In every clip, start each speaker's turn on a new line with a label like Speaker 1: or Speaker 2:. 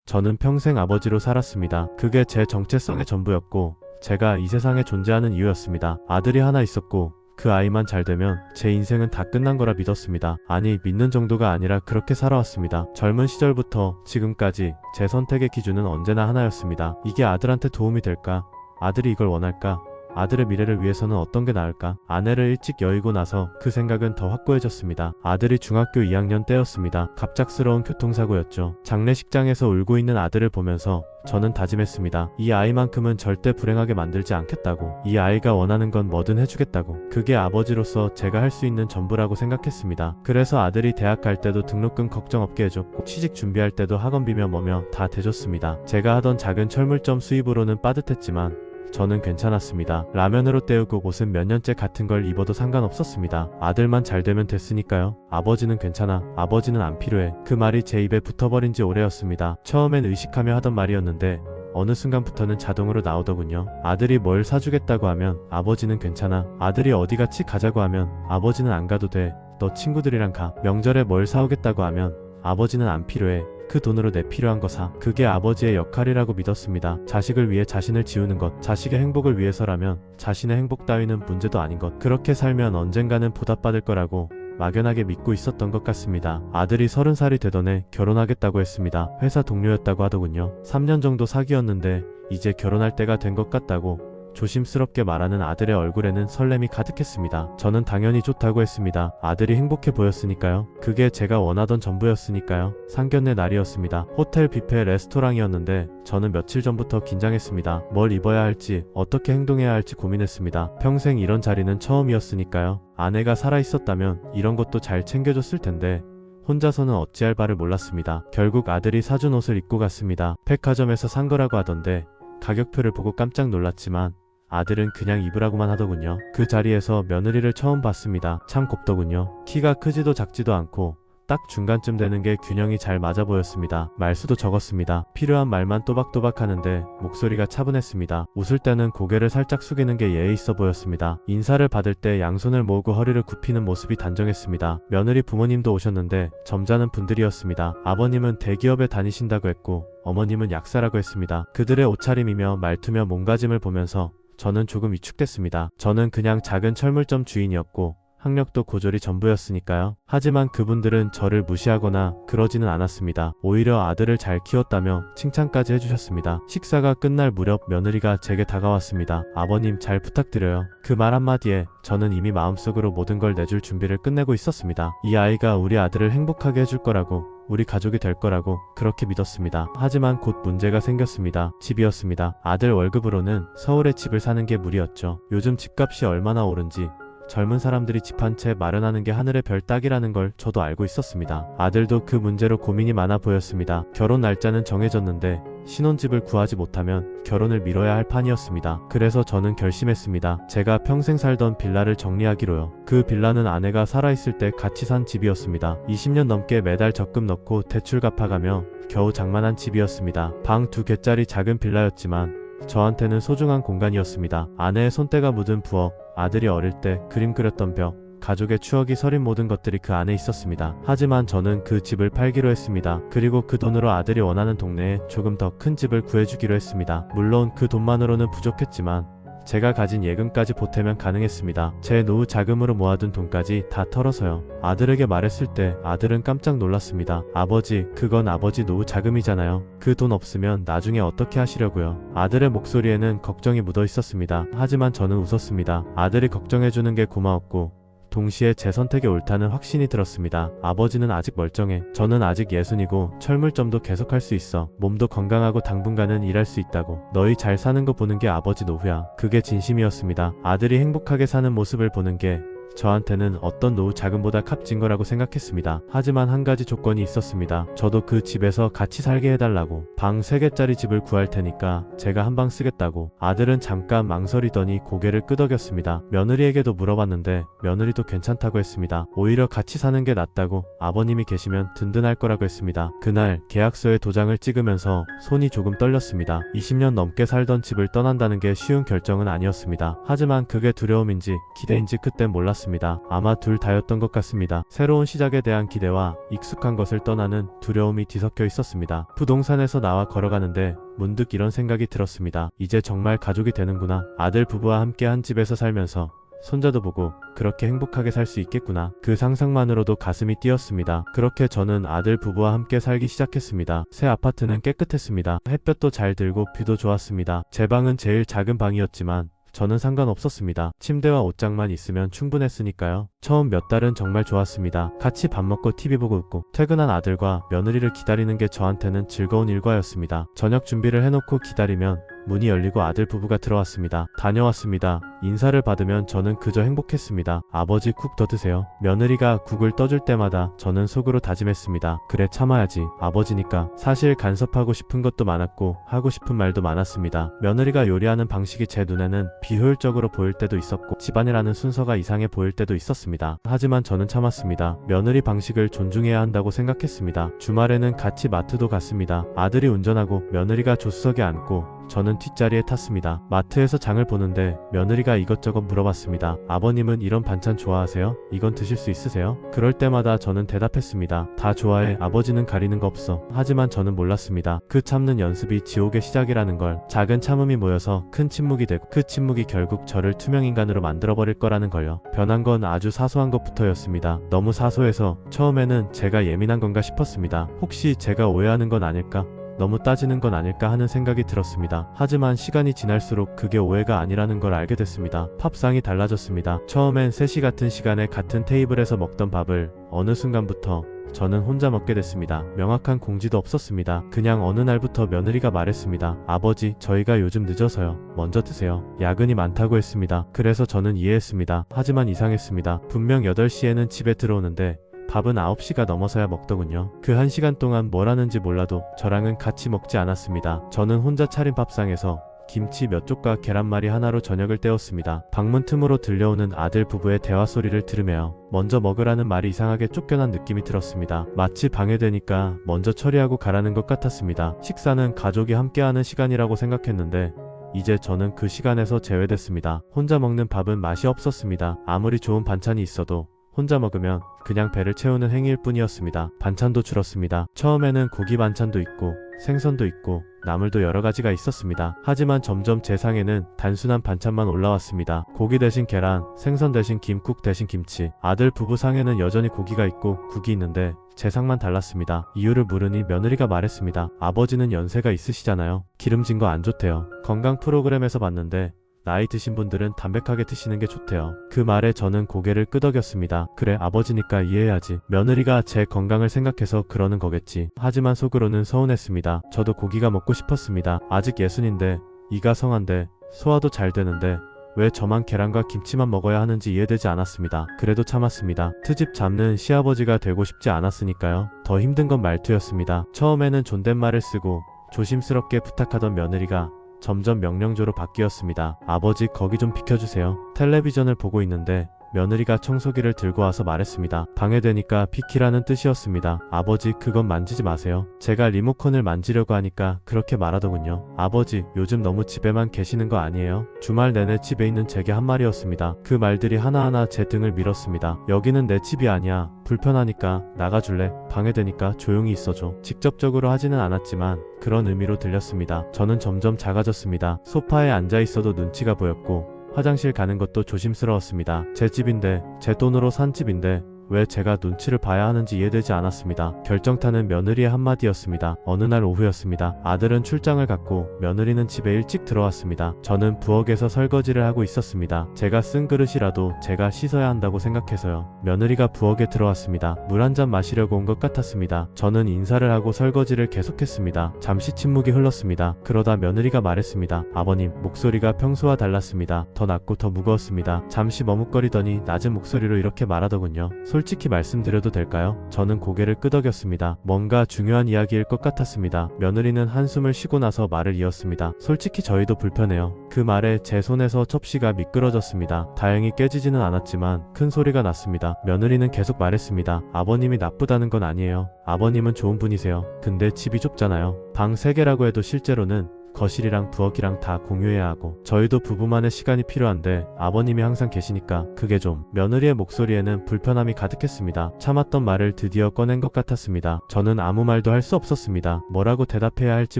Speaker 1: 저는 평생 아버지로 살았습니다. 그게 제 정체성의 전부였고 제가 이 세상에 존재하는 이유였습니다. 아들이 하나 있었고 그 아이만 잘 되면 제 인생은 다 끝난 거라 믿었습니다. 아니, 믿는 정도가 아니라 그렇게 살아왔습니다. 젊은 시절부터 지금까지 제 선택의 기준은 언제나 하나였습니다. 이게 아들한테 도움이 될까? 아들이 이걸 원할까? 아들의 미래를 위해서는 어떤 게 나을까? 아내를 일찍 여의고 나서 그 생각은 더 확고해졌습니다. 아들이 중학교 2학년 때였습니다. 갑작스러운 교통사고였죠. 장례식장에서 울고 있는 아들을 보면서 저는 다짐했습니다. 이 아이만큼은 절대 불행하게 만들지 않겠다고. 이 아이가 원하는 건 뭐든 해주겠다고. 그게 아버지로서 제가 할 수 있는 전부라고 생각했습니다. 그래서 아들이 대학 갈 때도 등록금 걱정 없게 해줬고 취직 준비할 때도 학원비며 뭐며 다 대줬습니다. 제가 하던 작은 철물점 수입으로는 빠듯했지만 저는 괜찮았습니다. 라면으로 때우고 옷은 몇 년째 같은 걸 입어도 상관없었습니다. 아들만 잘 되면 됐으니까요. 아버지는 괜찮아. 아버지는 안 필요해. 그 말이 제 입에 붙어버린 지 오래였습니다. 처음엔 의식하며 하던 말이었는데 어느 순간부터는 자동으로 나오더군요. 아들이 뭘 사주겠다고 하면 아버지는 괜찮아. 아들이 어디 같이 가자고 하면 아버지는 안 가도 돼. 너 친구들이랑 가. 명절에 뭘 사오겠다고 하면 아버지는 안 필요해. 그 돈으로 내 필요한 거 사. 그게 아버지의 역할이라고 믿었습니다. 자식을 위해 자신을 지우는 것, 자식의 행복을 위해서라면 자신의 행복 따위는 문제도 아닌 것. 그렇게 살면 언젠가는 보답받을 거라고 막연하게 믿고 있었던 것 같습니다. 아들이 30살이 되던 해 결혼하겠다고 했습니다. 회사 동료였다고 하더군요. 3년 정도 사귀었는데 이제 결혼할 때가 된 것 같다고 조심스럽게 말하는 아들의 얼굴에는 설렘이 가득했습니다. 저는 당연히 좋다고 했습니다. 아들이 행복해 보였으니까요. 그게 제가 원하던 전부였으니까요. 상견례 날이었습니다. 호텔 뷔페 레스토랑이었는데 저는 며칠 전부터 긴장했습니다. 뭘 입어야 할지, 어떻게 행동해야 할지 고민했습니다. 평생 이런 자리는 처음이었으니까요. 아내가 살아있었다면 이런 것도 잘 챙겨줬을 텐데 혼자서는 어찌할 바를 몰랐습니다. 결국 아들이 사준 옷을 입고 갔습니다. 백화점에서 산 거라고 하던데 가격표를 보고 깜짝 놀랐지만 아들은 그냥 입으라고만 하더군요. 그 자리에서 며느리를 처음 봤습니다. 참 곱더군요. 키가 크지도 작지도 않고 딱 중간쯤 되는 게 균형이 잘 맞아 보였습니다. 말수도 적었습니다. 필요한 말만 또박또박 하는데 목소리가 차분했습니다. 웃을 때는 고개를 살짝 숙이는 게 예의 있어 보였습니다. 인사를 받을 때 양손을 모으고 허리를 굽히는 모습이 단정했습니다. 며느리 부모님도 오셨는데 점잖은 분들이었습니다. 아버님은 대기업에 다니신다고 했고 어머님은 약사라고 했습니다. 그들의 옷차림이며 말투며 몸가짐을 보면서 저는 조금 위축됐습니다. 저는 그냥 작은 철물점 주인이었고 학력도 고졸이 전부였으니까요. 하지만 그분들은 저를 무시하거나 그러지는 않았습니다. 오히려 아들을 잘 키웠다며 칭찬까지 해주셨습니다. 식사가 끝날 무렵 며느리가 제게 다가왔습니다. 아버님 잘 부탁드려요. 그 말 한마디에 저는 이미 마음속으로 모든 걸 내줄 준비를 끝내고 있었습니다. 이 아이가 우리 아들을 행복하게 해줄 거라고, 우리 가족이 될 거라고 그렇게 믿었습니다. 하지만 곧 문제가 생겼습니다. 집이었습니다. 아들 월급으로는 서울에 집을 사는 게 무리였죠. 요즘 집값이 얼마나 오른지 젊은 사람들이 집 한 채 마련하는 게 하늘의 별 따기라는 걸 저도 알고 있었습니다. 아들도 그 문제로 고민이 많아 보였습니다. 결혼 날짜는 정해졌는데 신혼집을 구하지 못하면 결혼을 미뤄야 할 판이었습니다. 그래서 저는 결심했습니다. 제가 평생 살던 빌라를 정리하기로요. 그 빌라는 아내가 살아있을 때 같이 산 집이었습니다. 20년 넘게 매달 적금 넣고 대출 갚아가며 겨우 장만한 집이었습니다. 방 2개짜리 작은 빌라였지만 저한테는 소중한 공간이었습니다. 아내의 손때가 묻은 부엌, 아들이 어릴 때 그림 그렸던 벽, 가족의 추억이 서린 모든 것들이 그 안에 있었습니다. 하지만 저는 그 집을 팔기로 했습니다. 그리고 그 돈으로 아들이 원하는 동네에 조금 더 큰 집을 구해주기로 했습니다. 물론 그 돈만으로는 부족했지만 제가 가진 예금까지 보태면 가능했습니다. 제 노후 자금으로 모아둔 돈까지 다 털어서요. 아들에게 말했을 때 아들은 깜짝 놀랐습니다. 아버지, 그건 아버지 노후 자금이잖아요. 그 돈 없으면 나중에 어떻게 하시려고요? 아들의 목소리에는 걱정이 묻어 있었습니다. 하지만 저는 웃었습니다. 아들이 걱정해주는 게 고마웠고 동시에 제 선택이 옳다는 확신이 들었습니다. 아버지는 아직 멀쩡해. 저는 아직 예순이고 철물점도 계속할 수 있어. 몸도 건강하고 당분간은 일할 수 있다고. 너희 잘 사는 거 보는 게 아버지 노후야. 그게 진심이었습니다. 아들이 행복하게 사는 모습을 보는 게 저한테는 어떤 노후 자금보다 값진 거라고 생각했습니다. 하지만 한 가지 조건이 있었습니다. 저도 그 집에서 같이 살게 해달라고. 방 3개짜리 집을 구할 테니까 제가 한 방 쓰겠다고. 아들은 잠깐 망설이더니 고개를 끄덕였습니다. 며느리에게도 물어봤는데 며느리도 괜찮다고 했습니다. 오히려 같이 사는 게 낫다고, 아버님이 계시면 든든할 거라고 했습니다. 그날 계약서에 도장을 찍으면서 손이 조금 떨렸습니다. 20년 넘게 살던 집을 떠난다는 게 쉬운 결정은 아니었습니다. 하지만 그게 두려움인지 기대인지 그땐 몰랐습니다. 아니었습니다. 아마 둘 다였던 것 같습니다. 새로운 시작에 대한 기대와 익숙한 것을 떠나는 두려움이 뒤섞여 있었습니다. 부동산에서 나와 걸어가는데 문득 이런 생각이 들었습니다. 이제 정말 가족이 되는구나. 아들 부부와 함께 한 집에서 살면서 손자도 보고 그렇게 행복하게 살 수 있겠구나. 그 상상만으로도 가슴이 뛰었습니다. 그렇게 저는 아들 부부와 함께 살기 시작했습니다. 새 아파트는 깨끗했습니다. 햇볕도 잘 들고 뷰도 좋았습니다. 제 방은 제일 작은 방이었지만 저는 상관없었습니다. 침대와 옷장만 있으면 충분했으니까요. 처음 몇 달은 정말 좋았습니다. 같이 밥 먹고 TV 보고 웃고 퇴근한 아들과 며느리를 기다리는 게 저한테는 즐거운 일과였습니다. 저녁 준비를 해놓고 기다리면 문이 열리고 아들 부부가 들어왔습니다. 다녀왔습니다. 인사를 받으면 저는 그저 행복했습니다. 아버지 국 더 드세요. 며느리가 국을 떠줄 때마다 저는 속으로 다짐했습니다. 그래 참아야지. 아버지니까. 사실 간섭하고 싶은 것도 많았고 하고 싶은 말도 많았습니다. 며느리가 요리하는 방식이 제 눈에는 비효율적으로 보일 때도 있었고 집안이라는 순서가 이상해 보일 때도 있었습니다. 하지만 저는 참았습니다. 며느리 방식을 존중해야 한다고 생각했습니다. 주말에는 같이 마트도 갔습니다. 아들이 운전하고 며느리가 조수석에 앉고 저는 뒷자리에 탔습니다. 마트에서 장을 보는데 며느리가 이것저것 물어봤습니다. 아버님은 이런 반찬 좋아하세요? 이건 드실 수 있으세요? 그럴 때마다 저는 대답했습니다. 다 좋아해. 아버지는 가리는 거 없어. 하지만 저는 몰랐습니다. 그 참는 연습이 지옥의 시작이라는 걸. 작은 참음이 모여서 큰 침묵이 되고 그 침묵이 결국 저를 투명인간으로 만들어버릴 거라는 걸요. 변한 건 아주 사소한 것부터였습니다. 너무 사소해서 처음에는 제가 예민한 건가 싶었습니다. 혹시 제가 오해하는 건 아닐까? 너무 따지는 건 아닐까 하는 생각이 들었습니다. 하지만 시간이 지날수록 그게 오해가 아니라는 걸 알게 됐습니다. 밥상이 달라졌습니다. 처음엔 3시 같은 시간에 같은 테이블에서 먹던 밥을 어느 순간부터 저는 혼자 먹게 됐습니다. 명확한 공지도 없었습니다. 그냥 어느 날부터 며느리가 말했습니다. 아버지, 저희가 요즘 늦어서요. 먼저 드세요. 야근이 많다고 했습니다. 그래서 저는 이해했습니다. 하지만 이상했습니다. 분명 8시에는 집에 들어오는데 밥은 9시가 넘어서야 먹더군요. 그 1시간 동안 뭘 하는지 몰라도 저랑은 같이 먹지 않았습니다. 저는 혼자 차린 밥상에서 김치 몇 쪽과 계란말이 하나로 저녁을 때웠습니다. 방문 틈으로 들려오는 아들 부부의 대화 소리를 들으며 먼저 먹으라는 말이 이상하게 쫓겨난 느낌이 들었습니다. 마치 방해되니까 먼저 처리하고 가라는 것 같았습니다. 식사는 가족이 함께하는 시간이라고 생각했는데 이제 저는 그 시간에서 제외됐습니다. 혼자 먹는 밥은 맛이 없었습니다. 아무리 좋은 반찬이 있어도 혼자 먹으면 그냥 배를 채우는 행위일 뿐이었습니다. 반찬도 줄었습니다. 처음에는 고기 반찬도 있고 생선도 있고 나물도 여러 가지가 있었습니다. 하지만 점점 제 상에는 단순한 반찬만 올라왔습니다. 고기 대신 계란, 생선 대신 김국 대신 김치. 아들 부부 상에는 여전히 고기가 있고 국이 있는데 제 상만 달랐습니다. 이유를 물으니 며느리가 말했습니다. 아버지는 연세가 있으시잖아요. 기름진 거 안 좋대요. 건강 프로그램에서 봤는데 나이 드신 분들은 담백하게 드시는 게 좋대요. 그 말에 저는 고개를 끄덕였습니다. 그래, 아버지니까 이해해야지. 며느리가 제 건강을 생각해서 그러는 거겠지. 하지만 속으로는 서운했습니다. 저도 고기가 먹고 싶었습니다. 아직 예순인데 이가 성한데 소화도 잘 되는데 왜 저만 계란과 김치만 먹어야 하는지 이해되지 않았습니다. 그래도 참았습니다. 트집 잡는 시아버지가 되고 싶지 않았으니까요. 더 힘든 건 말투였습니다. 처음에는 존댓말을 쓰고 조심스럽게 부탁하던 며느리가 점점 명령조로 바뀌었습니다. 아버지, 거기 좀 비켜주세요. 텔레비전을 보고 있는데 며느리가 청소기를 들고 와서 말했습니다. 방해되니까 비키라는 뜻이었습니다. 아버지, 그건 만지지 마세요. 제가 리모컨을 만지려고 하니까 그렇게 말하더군요. 아버지, 요즘 너무 집에만 계시는 거 아니에요? 주말 내내 집에 있는 제게 한 말이었습니다. 그 말들이 하나하나 제 등을 밀었습니다. 여기는 내 집이 아니야. 불편하니까 나가줄래? 방해되니까 조용히 있어줘. 직접적으로 하지는 않았지만 그런 의미로 들렸습니다. 저는 점점 작아졌습니다. 소파에 앉아 있어도 눈치가 보였고 화장실 가는 것도 조심스러웠습니다. 제 집인데, 제 돈으로 산 집인데 왜 제가 눈치를 봐야 하는지 이해되지 않았습니다. 결정타는 며느리의 한마디였습니다. 어느 날 오후였습니다. 아들은 출장을 갔고 며느리는 집에 일찍 들어왔습니다. 저는 부엌에서 설거지를 하고 있었습니다. 제가 쓴 그릇이라도 제가 씻어야 한다고 생각해서요. 며느리가 부엌에 들어왔습니다. 물 한 잔 마시려고 온 것 같았습니다. 저는 인사를 하고 설거지를 계속했습니다. 잠시 침묵이 흘렀습니다. 그러다 며느리가 말했습니다. 아버님, 목소리가 평소와 달랐습니다. 더 낮고 더 무거웠습니다. 잠시 머뭇거리더니 낮은 목소리로 이렇게 말하더군요. 솔직히 말씀드려도 될까요? 저는 고개를 끄덕였습니다. 뭔가 중요한 이야기일 것 같았습니다. 며느리는 한숨을 쉬고 나서 말을 이었습니다. 솔직히 저희도 불편해요. 그 말에 제 손에서 접시가 미끄러졌습니다. 다행히 깨지지는 않았지만 큰 소리가 났습니다. 며느리는 계속 말했습니다. 아버님이 나쁘다는 건 아니에요. 아버님은 좋은 분이세요. 근데 집이 좁잖아요. 방 3개라고 해도 실제로는 거실이랑 부엌이랑 다 공유해야 하고 저희도 부부만의 시간이 필요한데 아버님이 항상 계시니까 그게 좀 며느리의 목소리에는 불편함이 가득했습니다. 참았던 말을 드디어 꺼낸 것 같았습니다. 저는 아무 말도 할 수 없었습니다. 뭐라고 대답해야 할지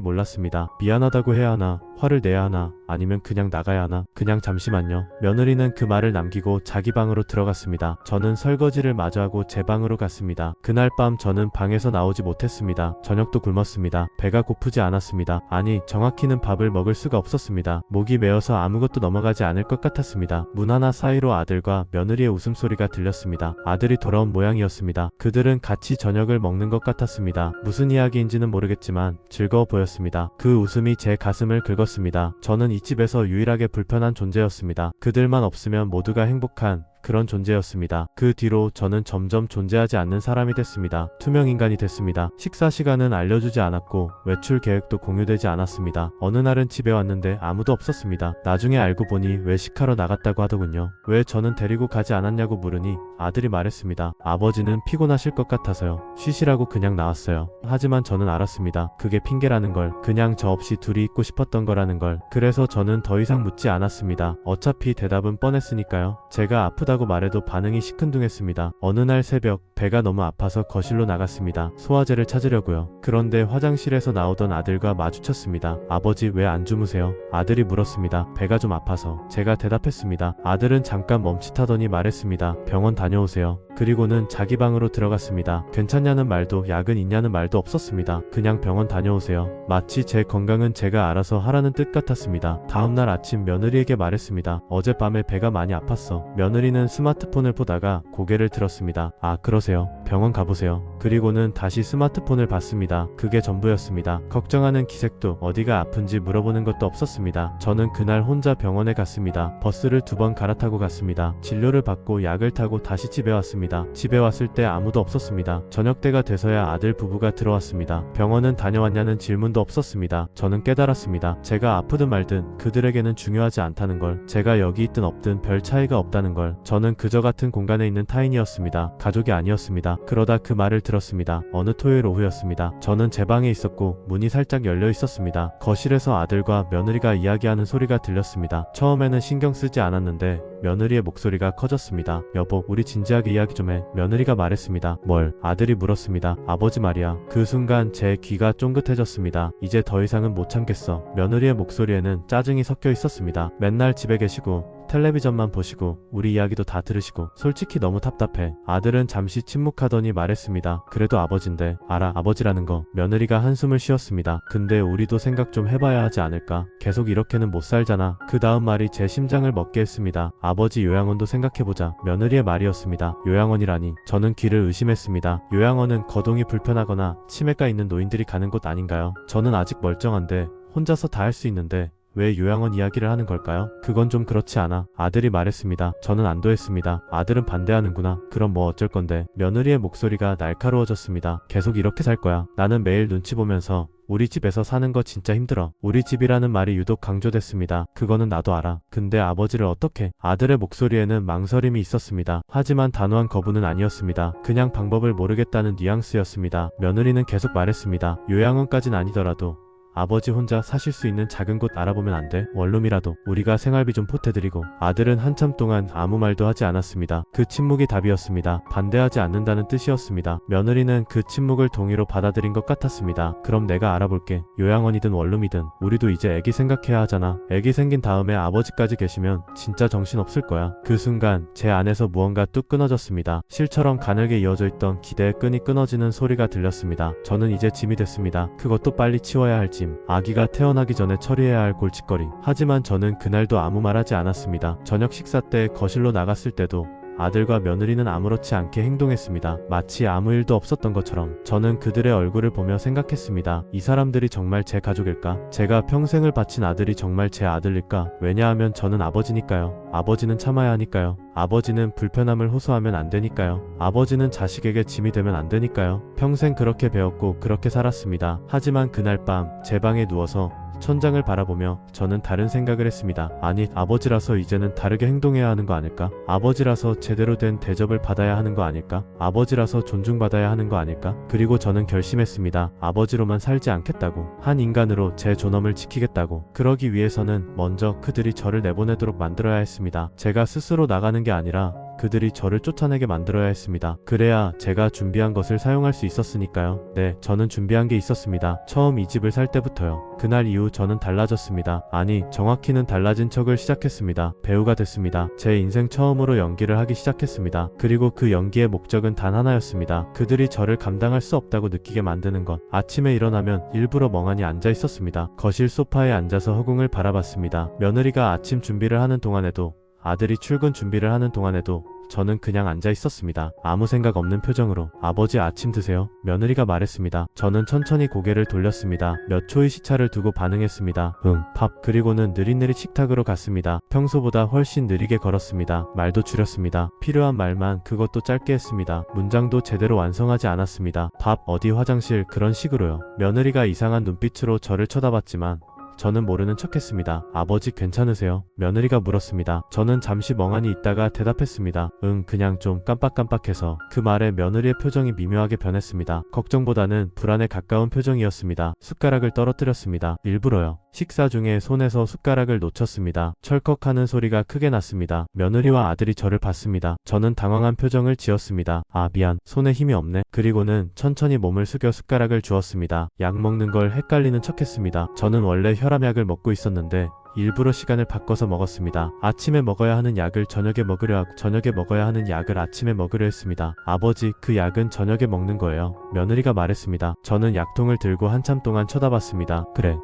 Speaker 1: 몰랐습니다. 미안하다고 해야 하나, 화를 내야 하나, 아니면 그냥 나가야 하나. 그냥 잠시만요. 며느리는 그 말을 남기고 자기 방으로 들어갔습니다. 저는 설거지를 마저 하고 제 방으로 갔습니다. 그날 밤 저는 방에서 나오지 못했습니다. 저녁도 굶었습니다. 배가 고프지 않았습니다. 아니, 정확히는 밥을 먹을 수가 없었습니다. 목이 메어서 아무것도 넘어가지 않을 것 같았습니다. 문 하나 사이로 아들과 며느리의 웃음소리가 들렸습니다. 아들이 돌아온 모양이었습니다. 그들은 같이 저녁을 먹는 것 같았습니다. 무슨 이야기인지는 모르겠지만 즐거워 보였습니다. 그 웃음이 제 가슴을 긁었습니다. 저는 이 집에서 유일하게 불편한 존재였습니다. 그들만 없으면 모두가 행복한 그런 존재였습니다. 그 뒤로 저는 점점 존재하지 않는 사람이 됐습니다. 투명인간이 됐습니다. 식사 시간은 알려주지 않았고 외출 계획도 공유되지 않았습니다. 어느 날은 집에 왔는데 아무도 없었습니다. 나중에 알고 보니 외식하러 나갔다고 하더군요. 왜 저는 데리고 가지 않았냐고 물으니 아들이 말했습니다. 아버지는 피곤하실 것 같아서요. 쉬시라고 그냥 나왔어요. 하지만 저는 알았습니다. 그게 핑계라는 걸, 그냥 저 없이 둘이 있고 싶었던 거라는 걸. 그래서 저는 더 이상 묻지 않았습니다. 어차피 대답은 뻔했으니까요. 제가 아프다고 말해도 반응이 시큰둥했습니다. 어느 날 새벽 배가 너무 아파서 거실로 나갔습니다. 소화제를 찾으려고요. 그런데 화장실에서 나오던 아들과 마주쳤습니다. 아버지 왜 안 주무세요? 아들이 물었습니다. 배가 좀 아파서. 제가 대답했습니다. 아들은 잠깐 멈칫하더니 말했습니다. 병원 다녀오세요. 그리고는 자기 방으로 들어갔습니다. 괜찮냐는 말도 약은 있냐는 말도 없었습니다. 그냥 병원 다녀오세요. 마치 제 건강은 제가 알아서 하라는 뜻 같았습니다. 다음날 아침 며느리에게 말했습니다. 어젯밤에 배가 많이 아팠어. 며느리는 스마트폰을 보다가 고개를 들었습니다. 아, 그러세요. 병원 가보세요. 그리고는 다시 스마트폰을 봤습니다. 그게 전부였습니다. 걱정하는 기색도 어디가 아픈지 물어보는 것도 없었습니다. 저는 그날 혼자 병원에 갔습니다. 버스를 2번 갈아타고 갔습니다. 진료를 받고 약을 타고 다시 집에 왔습니다. 집에 왔을 때 아무도 없었습니다. 저녁때가 돼서야 아들 부부가 들어왔습니다. 병원은 다녀왔냐는 질문도 없었습니다. 저는 깨달았습니다. 제가 아프든 말든 그들에게는 중요하지 않다는 걸. 제가 여기 있든 없든 별 차이가 없다는 걸. 저는 그저 같은 공간에 있는 타인이었습니다. 가족이 아니었습니다. 그러다 그 말을 들었습니다. 어느 토요일 오후였습니다. 저는 제 방에 있었고 문이 살짝 열려 있었습니다. 거실에서 아들과 며느리가 이야기하는 소리가 들렸습니다. 처음에는 신경 쓰지 않았는데 며느리의 목소리가 커졌습니다. 여보, 우리 진지하게 이야기 좀 해. 며느리가 말했습니다. 뭘? 아들이 물었습니다. 아버지 말이야. 그 순간 제 귀가 쫑긋해졌습니다. 이제 더 이상은 못 참겠어. 며느리의 목소리에는 짜증이 섞여 있었습니다. 맨날 집에 계시고 텔레비전만 보시고 우리 이야기도 다 들으시고 솔직히 너무 답답해. 아들은 잠시 침묵하더니 말했습니다. 그래도 아버진데. 알아, 아버지라는 거. 며느리가 한숨을 쉬었습니다. 근데 우리도 생각 좀 해봐야 하지 않을까? 계속 이렇게는 못 살잖아. 그 다음 말이 제 심장을 먹게 했습니다. 아버지 요양원도 생각해보자. 며느리의 말이었습니다. 요양원이라니. 저는 귀를 의심했습니다. 요양원은 거동이 불편하거나 치매가 있는 노인들이 가는 곳 아닌가요? 저는 아직 멀쩡한데 혼자서 다 할 수 있는데 왜 요양원 이야기를 하는 걸까요? 그건 좀 그렇지 않아. 아들이 말했습니다. 저는 안도했습니다. 아들은 반대하는구나. 그럼 뭐 어쩔 건데. 며느리의 목소리가 날카로워졌습니다. 계속 이렇게 살 거야. 나는 매일 눈치 보면서 우리 집에서 사는 거 진짜 힘들어. 우리 집이라는 말이 유독 강조됐습니다. 그거는 나도 알아. 근데 아버지를 어떻게? 아들의 목소리에는 망설임이 있었습니다. 하지만 단호한 거부는 아니었습니다. 그냥 방법을 모르겠다는 뉘앙스였습니다. 며느리는 계속 말했습니다. 요양원까진 아니더라도 아버지 혼자 사실 수 있는 작은 곳 알아보면 안 돼? 원룸이라도 우리가 생활비 좀 보태드리고. 아들은 한참 동안 아무 말도 하지 않았습니다. 그 침묵이 답이었습니다. 반대하지 않는다는 뜻이었습니다. 며느리는 그 침묵을 동의로 받아들인 것 같았습니다. 그럼 내가 알아볼게. 요양원이든 원룸이든 우리도 이제 애기 생각해야 하잖아. 애기 생긴 다음에 아버지까지 계시면 진짜 정신없을 거야. 그 순간 제 안에서 무언가 뚝 끊어졌습니다. 실처럼 가늘게 이어져 있던 기대의 끈이 끊어지는 소리가 들렸습니다. 저는 이제 짐이 됐습니다. 그것도 빨리 치워야 할 짐. 아기가 태어나기 전에 처리해야 할 골칫거리. 하지만 저는 그날도 아무 말하지 않았습니다. 저녁 식사 때 거실로 나갔을 때도 아들과 며느리는 아무렇지 않게 행동했습니다. 마치 아무 일도 없었던 것처럼. 저는 그들의 얼굴을 보며 생각했습니다. 이 사람들이 정말 제 가족일까? 제가 평생을 바친 아들이 정말 제 아들일까? 왜냐하면 저는 아버지니까요. 아버지는 참아야 하니까요. 아버지는 불편함을 호소하면 안 되니까요. 아버지는 자식에게 짐이 되면 안 되니까요. 평생 그렇게 배웠고 그렇게 살았습니다. 하지만 그날 밤 제 방에 누워서 천장을 바라보며 저는 다른 생각을 했습니다. 아니, 아버지라서 이제는 다르게 행동해야 하는 거 아닐까? 아버지라서 제대로 된 대접을 받아야 하는 거 아닐까? 아버지라서 존중받아야 하는 거 아닐까? 그리고 저는 결심했습니다. 아버지로만 살지 않겠다고. 한 인간으로 제 존엄을 지키겠다고. 그러기 위해서는 먼저 그들이 저를 내보내도록 만들어야 했습니다. 제가 스스로 나가는 게 아니라 그들이 저를 쫓아내게 만들어야 했습니다. 그래야 제가 준비한 것을 사용할 수 있었으니까요. 네, 저는 준비한 게 있었습니다. 처음 이 집을 살 때부터요. 그날 이후 저는 달라졌습니다. 아니, 정확히는 달라진 척을 시작했습니다. 배우가 됐습니다. 제 인생 처음으로 연기를 하기 시작했습니다. 그리고 그 연기의 목적은 단 하나였습니다. 그들이 저를 감당할 수 없다고 느끼게 만드는 것. 아침에 일어나면 일부러 멍하니 앉아 있었습니다. 거실 소파에 앉아서 허공을 바라봤습니다. 며느리가 아침 준비를 하는 동안에도, 아들이 출근 준비를 하는 동안에도 저는 그냥 앉아 있었습니다. 아무 생각 없는 표정으로. 아버지, 아침 드세요. 며느리가 말했습니다. 저는 천천히 고개를 돌렸습니다. 몇 초의 시차를 두고 반응했습니다. 응, 밥. 그리고는 느릿느릿 식탁으로 갔습니다. 평소보다 훨씬 느리게 걸었습니다. 말도 줄였습니다. 필요한 말만, 그것도 짧게 했습니다. 문장도 제대로 완성하지 않았습니다. 밥, 어디, 화장실, 그런 식으로요. 며느리가 이상한 눈빛으로 저를 쳐다봤지만 저는 모르는 척했습니다. 아버지, 괜찮으세요? 며느리가 물었습니다. 저는 잠시 멍하니 있다가 대답했습니다. 응, 그냥 좀 깜빡깜빡해서. 그 말에 며느리의 표정이 미묘하게 변했습니다. 걱정보다는 불안에 가까운 표정이었습니다. 숟가락을 떨어뜨렸습니다. 일부러요. 식사 중에 손에서 숟가락을 놓쳤습니다. 철컥하는 소리가 크게 났습니다. 며느리와 아들이 저를 봤습니다. 저는 당황한 표정을 지었습니다. 아, 미안. 손에 힘이 없네. 그리고는 천천히 몸을 숙여 숟가락을 주었습니다. 약 먹는 걸 헷갈리는 척했습니다. 저는 원래 혈압약을 먹고 있었는데 일부러 시간을 바꿔서 먹었습니다. 아침에 먹어야 하는 약을 저녁에 먹으려 하고 저녁에 먹어야 하는 약을 아침에 먹으려 했습니다. 아버지, 그 약은 저녁에 먹는 거예요. 며느리가 말했습니다. 저는 약통을 들고 한참 동안 쳐다봤습니다. 그래,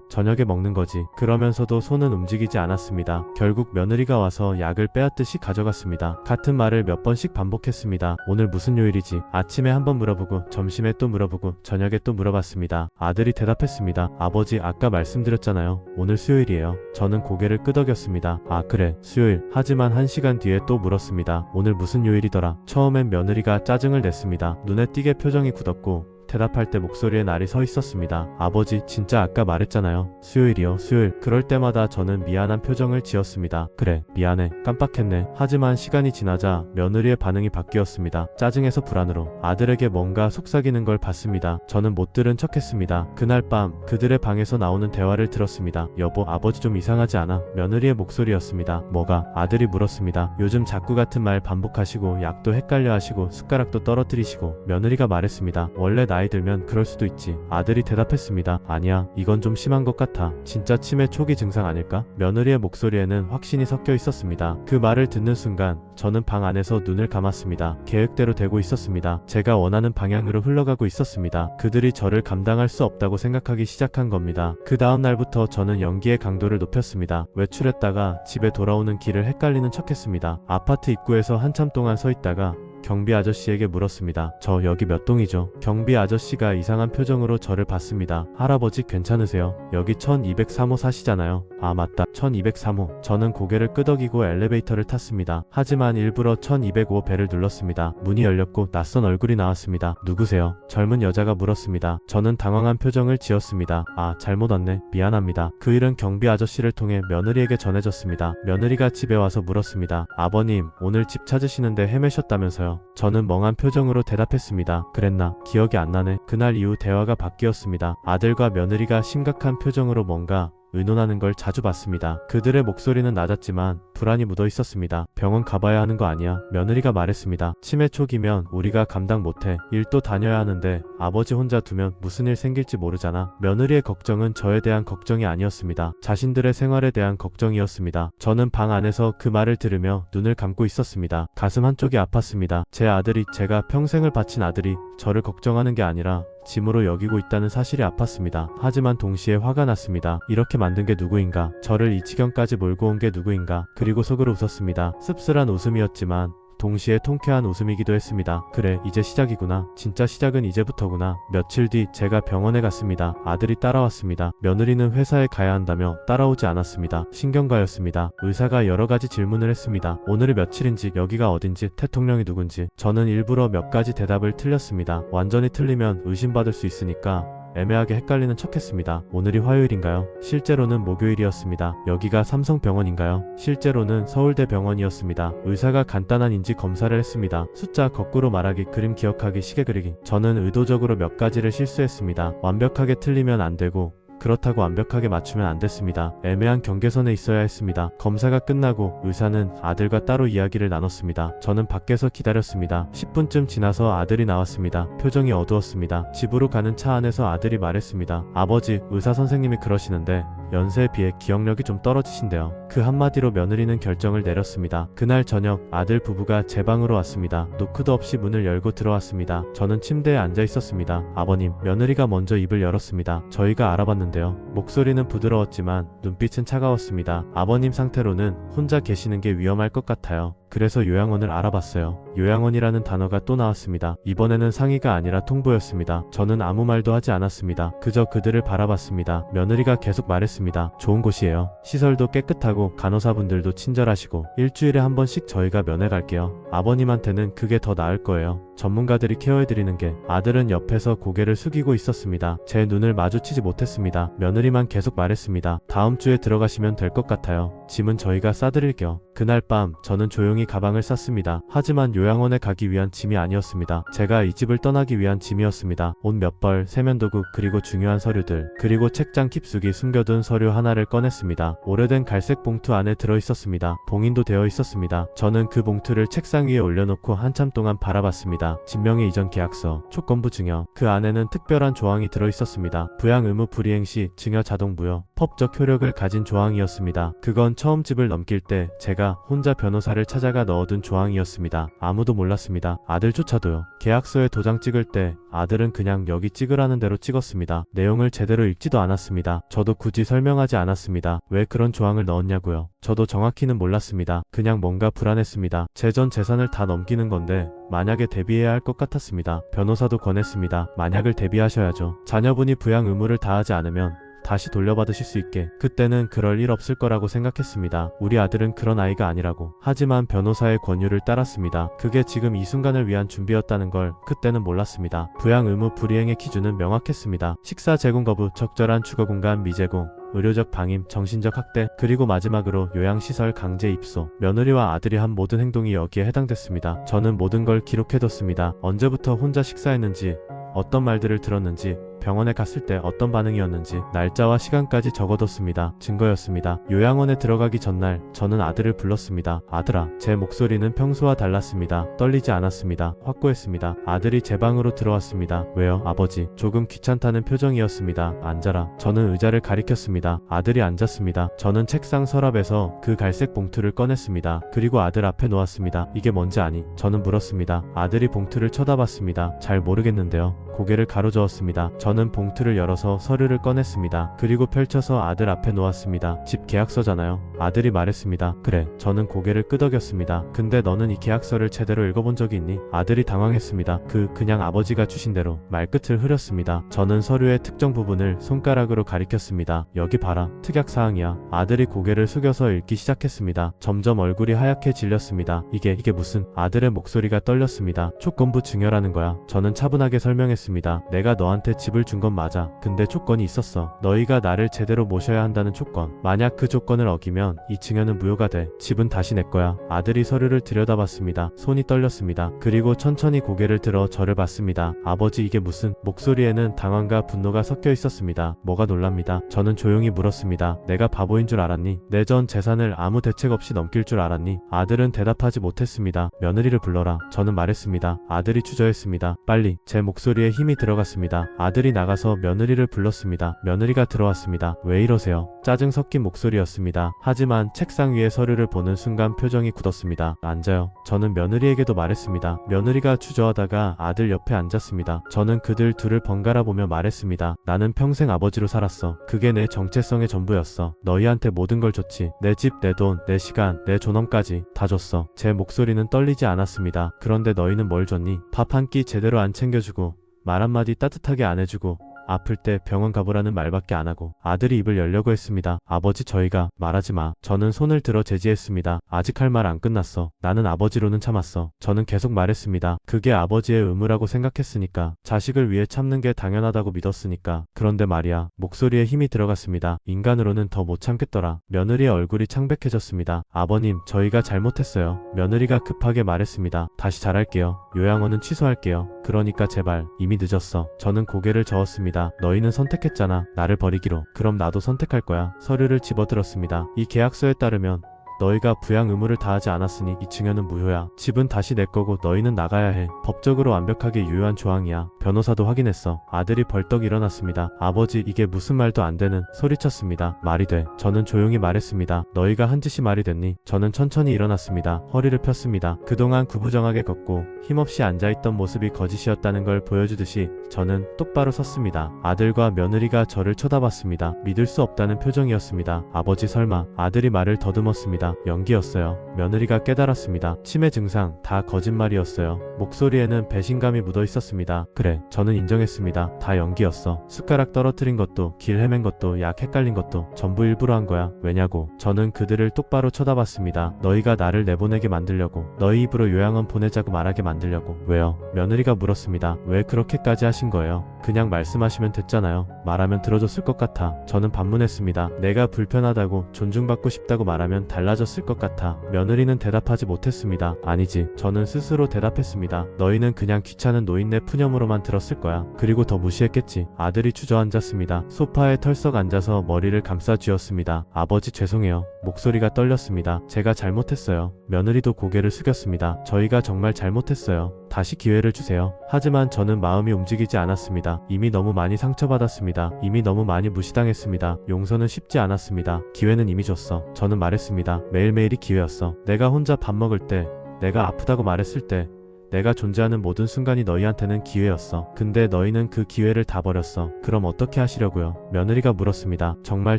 Speaker 1: 저녁에 먹는 거지. 그러면서도 손은 움직이지 않았습니다. 결국 며느리가 와서 약을 빼앗듯이 가져갔습니다. 같은 말을 몇 번씩 반복했습니다. 오늘 무슨 요일이지? 아침에 한번 물어보고 점심에 또 물어보고 저녁에 또 물어봤습니다. 아들이 대답했습니다. 아버지, 아까 말씀드렸잖아요. 오늘 수요일이에요. 저는 고개를 끄덕였습니다. 아, 그래, 수요일. 하지만 1시간 뒤에 또 물었습니다. 오늘 무슨 요일이더라? 처음엔 며느리가 짜증을 냈습니다. 눈에 띄게 표정이 굳었고 대답할 때 목소리에 날이 서 있었습니다. 아버지, 진짜 아까 말했잖아요. 수요일이요, 수요일. 그럴 때마다 저는 미안한 표정을 지었습니다. 그래, 미안해. 깜빡했네. 하지만 시간이 지나자 며느리의 반응이 바뀌었습니다. 짜증에서 불안으로. 아들에게 뭔가 속삭이는 걸 봤습니다. 저는 못 들은 척했습니다. 그날 밤 그들의 방에서 나오는 대화를 들었습니다. 여보, 아버지 좀 이상하지 않아? 며느리의 목소리였습니다. 뭐가? 아들이 물었습니다. 요즘 자꾸 같은 말 반복하시고 약도 헷갈려 하시고 숟가락도 떨어뜨리시고. 며느리가 말했습니다. 원래 나이 들면 그럴 수도 있지. 아들이 대답했습니다. 아니야, 이건 좀 심한 것 같아. 진짜 치매 초기 증상 아닐까? 며느리의 목소리에는 확신이 섞여 있었습니다. 그 말을 듣는 순간 저는 방 안에서 눈을 감았습니다. 계획대로 되고 있었습니다. 제가 원하는 방향으로 흘러가고 있었습니다. 그들이 저를 감당할 수 없다고 생각하기 시작한 겁니다. 그 다음 날부터 저는 연기의 강도를 높였습니다. 외출했다가 집에 돌아오는 길을 헷갈리는 척했습니다. 아파트 입구에서 한참 동안 서 있다가 경비 아저씨에게 물었습니다. 저 여기 몇 동이죠? 경비 아저씨가 이상한 표정으로 저를 봤습니다. 할아버지, 괜찮으세요? 여기 1203호 사시잖아요. 아, 맞다. 1203호. 저는 고개를 끄덕이고 엘리베이터를 탔습니다. 하지만 일부러 1205 벨을 눌렀습니다. 문이 열렸고 낯선 얼굴이 나왔습니다. 누구세요? 젊은 여자가 물었습니다. 저는 당황한 표정을 지었습니다. 아, 잘못 왔네. 미안합니다. 그 일은 경비 아저씨를 통해 며느리에게 전해졌습니다. 며느리가 집에 와서 물었습니다. 아버님, 오늘 집 찾으시는데 헤매셨다면서요? 저는 멍한 표정으로 대답했습니다. 그랬나? 기억이 안 나네. 그날 이후 대화가 바뀌었습니다. 아들과 며느리가 심각한 표정으로 뭔가 의논하는 걸 자주 봤습니다. 그들의 목소리는 낮았지만 불안이 묻어 있었습니다. 병원 가봐야 하는 거 아니야? 며느리가 말했습니다. 치매 초기면 우리가 감당 못해. 일도 다녀야 하는데 아버지 혼자 두면 무슨 일 생길지 모르잖아. 며느리의 걱정은 저에 대한 걱정이 아니었습니다. 자신들의 생활에 대한 걱정이었습니다. 저는 방 안에서 그 말을 들으며 눈을 감고 있었습니다. 가슴 한쪽이 아팠습니다. 제 아들이, 제가 평생을 바친 아들이 저를 걱정하는 게 아니라 짐으로 여기고 있다는 사실이 아팠습니다. 하지만 동시에 화가 났습니다. 이렇게 만든 게 누구인가? 저를 이 지경까지 몰고 온 게 누구인가? 그리고 속으로 웃었습니다. 씁쓸한 웃음이었지만 동시에 통쾌한 웃음이기도 했습니다. 그래, 이제 시작이구나. 진짜 시작은 이제부터구나. 며칠 뒤 제가 병원에 갔습니다. 아들이 따라왔습니다. 며느리는 회사에 가야 한다며 따라오지 않았습니다. 신경과였습니다. 의사가 여러 가지 질문을 했습니다. 오늘이 며칠인지, 여기가 어딘지, 대통령이 누군지. 저는 일부러 몇 가지 대답을 틀렸습니다. 완전히 틀리면 의심받을 수 있으니까 애매하게 헷갈리는 척했습니다. 오늘이 화요일인가요? 실제로는 목요일이었습니다. 여기가 삼성병원인가요? 실제로는 서울대병원이었습니다. 의사가 간단한 인지 검사를 했습니다. 숫자 거꾸로 말하기, 그림 기억하기, 시계 그리기. 저는 의도적으로 몇 가지를 실수했습니다. 완벽하게 틀리면 안 되고 그렇다고 완벽하게 맞추면 안 됐습니다. 애매한 경계선에 있어야 했습니다. 검사가 끝나고 의사는 아들과 따로 이야기를 나눴습니다. 저는 밖에서 기다렸습니다. 10분쯤 지나서 아들이 나왔습니다. 표정이 어두웠습니다. 집으로 가는 차 안에서 아들이 말했습니다. 아버지, 의사 선생님이 그러시는데 연세에 비해 기억력이 좀 떨어지신대요. 그 한마디로 며느리는 결정을 내렸습니다. 그날 저녁 아들 부부가 제 방으로 왔습니다. 노크도 없이 문을 열고 들어왔습니다. 저는 침대에 앉아 있었습니다. 아버님, 며느리가 먼저 입을 열었습니다. 저희가 알아봤는데요. 목소리는 부드러웠지만 눈빛은 차가웠습니다. 아버님 상태로는 혼자 계시는 게 위험할 것 같아요. 그래서 요양원을 알아봤어요. 요양원이라는 단어가 또 나왔습니다. 이번에는 상의가 아니라 통보였습니다. 저는 아무 말도 하지 않았습니다. 그저 그들을 바라봤습니다. 며느리가 계속 말했습니다. 좋은 곳이에요. 시설도 깨끗하고 간호사분들도 친절하시고 일주일에 한 번씩 저희가 면회 갈게요. 아버님한테는 그게 더 나을 거예요. 전문가들이 케어해드리는 게. 아들은 옆에서 고개를 숙이고 있었습니다. 제 눈을 마주치지 못했습니다. 며느리만 계속 말했습니다. 다음 주에 들어가시면 될 것 같아요. 짐은 저희가 싸드릴게요. 그날 밤 저는 조용히 가방을 쌌습니다. 하지만 요양원에 가기 위한 짐이 아니었습니다. 제가 이 집을 떠나기 위한 짐이었습니다. 옷 몇 벌, 세면도구, 그리고 중요한 서류들, 그리고 책장 깊숙이 숨겨둔 서류 하나를 꺼냈습니다. 오래된 갈색 봉투 안에 들어있었습니다. 봉인도 되어 있었습니다. 저는 그 봉투를 책상 위에 올려놓고 한참 동안 바라봤습니다. 진명의 이전 계약서, 조건부 증여. 그 안에는 특별한 조항이 들어있었습니다. 부양 의무 불이행 시 증여 자동 무효. 법적 효력을 가진 조항이었습니다. 그건 처음 집을 넘길 때 제가 혼자 변호사를 찾아가 넣어둔 조항이었습니다. 아무도 몰랐습니다. 아들조차도요. 계약서에 도장 찍을 때 아들은 그냥 여기 찍으라는 대로 찍었습니다. 내용을 제대로 읽지도 않았습니다. 저도 굳이 설명하지 않았습니다. 왜 그런 조항을 넣었냐고요. 저도 정확히는 몰랐습니다. 그냥 뭔가 불안했습니다. 제 전 재산을 다 넘기는 건데 만약에 대비해야 할 것 같았습니다. 변호사도 권했습니다. 만약을 대비하셔야죠. 자녀분이 부양 의무를 다하지 않으면 다시 돌려받으실 수 있게. 그때는 그럴 일 없을 거라고 생각했습니다. 우리 아들은 그런 아이가 아니라고. 하지만 변호사의 권유를 따랐습니다. 그게 지금 이 순간을 위한 준비였다는 걸 그때는 몰랐습니다. 부양 의무 불이행의 기준은 명확했습니다. 식사 제공 거부, 적절한 주거 공간 미제공, 의료적 방임, 정신적 학대, 그리고 마지막으로 요양시설 강제 입소. 며느리와 아들이 한 모든 행동이 여기에 해당됐습니다. 저는 모든 걸 기록해뒀습니다. 언제부터 혼자 식사했는지, 어떤 말들을 들었는지, 병원에 갔을 때 어떤 반응이었는지, 날짜와 시간까지 적어뒀습니다. 증거였습니다. 요양원에 들어가기 전날 저는 아들을 불렀습니다. 아들아. 제 목소리는 평소와 달랐습니다. 떨리지 않았습니다. 확고했습니다. 아들이 제 방으로 들어왔습니다. 왜요, 아버지? 조금 귀찮다는 표정이었습니다. 앉아라. 저는 의자를 가리켰습니다. 아들이 앉았습니다. 저는 책상 서랍에서 그 갈색 봉투를 꺼냈습니다. 그리고 아들 앞에 놓았습니다. 이게 뭔지 아니? 저는 물었습니다. 아들이 봉투를 쳐다봤습니다. 잘 모르겠는데요. 고개를 가로저었습니다. 저는 봉투를 열어서 서류를 꺼냈습니다. 그리고 펼쳐서 아들 앞에 놓았습니다. 집 계약서잖아요. 아들이 말했습니다. 그래. 저는 고개를 끄덕였습니다. 근데 너는 이 계약서를 제대로 읽어본 적이 있니? 아들이 당황했습니다. 그냥 아버지가 주신 대로. 말끝을 흐렸습니다. 저는 서류의 특정 부분을 손가락으로 가리켰습니다. 여기 봐라. 특약사항이야. 아들이 고개를 숙여서 읽기 시작했습니다. 점점 얼굴이 하얗게 질렸습니다. 이게 무슨? 아들의 목소리가 떨렸습니다. 조건부 증여라는 거야. 저는 차분하게 설명했습니다. 내가 너한테 집을 준 건 맞아. 근데 조건이 있었어. 너희가 나를 제대로 모셔야 한다는 조건. 만약 그 조건을 어기면 이 증여는 무효가 돼. 집은 다시 내 거야. 아들이 서류를 들여다봤습니다. 손이 떨렸습니다. 그리고 천천히 고개를 들어 저를 봤습니다. 아버지, 이게 무슨? 목소리에는 당황과 분노가 섞여 있었습니다. 뭐가 놀랍니다. 저는 조용히 물었습니다. 내가 바보인 줄 알았니? 내 전 재산을 아무 대책 없이 넘길 줄 알았니? 아들은 대답하지 못했습니다. 며느리를 불러라. 저는 말했습니다. 아들이 주저했습니다. 빨리. 제 목소리에 힘이 들어갔습니다. 아들이 나가서 며느리를 불렀습니다. 며느리가 들어왔습니다. 왜 이러세요? 짜증 섞인 목소리였습니다. 하지만 책상 위에 서류를 보는 순간 표정이 굳었습니다. 앉아요. 저는 며느리에게도 말했습니다. 며느리가 주저하다가 아들 옆에 앉았습니다. 저는 그들 둘을 번갈아 보며 말했습니다. 나는 평생 아버지로 살았어. 그게 내 정체성의 전부였어. 너희한테 모든 걸 줬지. 내 집, 내 돈, 내 시간, 내 존엄까지 다 줬어. 제 목소리는 떨리지 않았습니다. 그런데 너희는 뭘 줬니? 밥 한 끼 제대로 안 챙겨주고, 말 한마디 따뜻하게 안 해주고, 아플 때 병원 가보라는 말밖에 안 하고 아들이 입을 열려고 했습니다. 아버지 저희가 말하지 마. 저는 손을 들어 제지했습니다. 아직 할 말 안 끝났어. 나는 아버지로는 참았어. 저는 계속 말했습니다. 그게 아버지의 의무라고 생각했으니까. 자식을 위해 참는 게 당연하다고 믿었으니까. 그런데 말이야. 목소리에 힘이 들어갔습니다. 인간으로는 더 못 참겠더라. 며느리의 얼굴이 창백해졌습니다. 아버님, 저희가 잘못했어요. 며느리가 급하게 말했습니다. 다시 잘할게요. 요양원은 취소할게요. 그러니까 제발. 이미 늦었어. 저는 고개를 저었습니다. 너희는 선택했잖아. 나를 버리기로. 그럼 나도 선택할 거야. 서류를 집어들었습니다. 이 계약서에 따르면 너희가 부양 의무를 다하지 않았으니 이 증여는 무효야. 집은 다시 내 거고 너희는 나가야 해. 법적으로 완벽하게 유효한 조항이야. 변호사도 확인했어. 아들이 벌떡 일어났습니다. 아버지, 이게 무슨 말도 안 되는, 소리쳤습니다. 말이 돼. 저는 조용히 말했습니다. 너희가 한 짓이 말이 됐니? 저는 천천히 일어났습니다. 허리를 폈습니다. 그동안 구부정하게 걷고 힘없이 앉아있던 모습이 거짓이었다는 걸 보여주듯이 저는 똑바로 섰습니다. 아들과 며느리가 저를 쳐다봤습니다. 믿을 수 없다는 표정이었습니다. 아버지 설마. 아들이 말을 더듬었습니다. 연기였어요. 며느리가 깨달았습니다. 치매 증상 다 거짓말이었어요. 목소리에는 배신감이 묻어 있었습니다. 그래, 저는 인정했습니다. 다 연기였어. 숟가락 떨어뜨린 것도, 길 헤맨 것도, 약 헷갈린 것도 전부 일부러 한 거야. 왜냐고. 저는 그들을 똑바로 쳐다봤습니다. 너희가 나를 내보내게 만들려고, 너희 입으로 요양원 보내자고 말하게 만들려고. 왜요? 며느리가 물었습니다. 왜 그렇게까지 하신 거예요? 그냥 말씀하시면 됐잖아요. 말하면 들어줬을 것 같아. 저는 반문했습니다. 내가 불편하다고, 존중받고 싶다고 말하면 달라졌을 것 같아. 며느리는 대답하지 못했습니다. 아니지. 저는 스스로 대답했습니다. 너희는 그냥 귀찮은 노인네 푸념으로만 들었을 거야. 그리고 더 무시했겠지. 아들이 주저앉았습니다. 소파에 털썩 앉아서 머리를 감싸 쥐었습니다. 아버지 죄송해요. 목소리가 떨렸습니다. 제가 잘못했어요. 며느리도 고개를 숙였습니다. 저희가 정말 잘못했어요. 다시 기회를 주세요. 하지만 저는 마음이 움직이지 않았습니다. 이미 너무 많이 상처받았습니다. 이미 너무 많이 무시당했습니다. 용서는 쉽지 않았습니다. 기회는 이미 줬어. 저는 말했습니다. 매일매일이 기회였어. 내가 혼자 밥 먹을 때, 내가 아프다고 말했을 때, 내가 존재하는 모든 순간이 너희한테는 기회였어. 근데 너희는 그 기회를 다 버렸어. 그럼 어떻게 하시려고요? 며느리가 물었습니다. 정말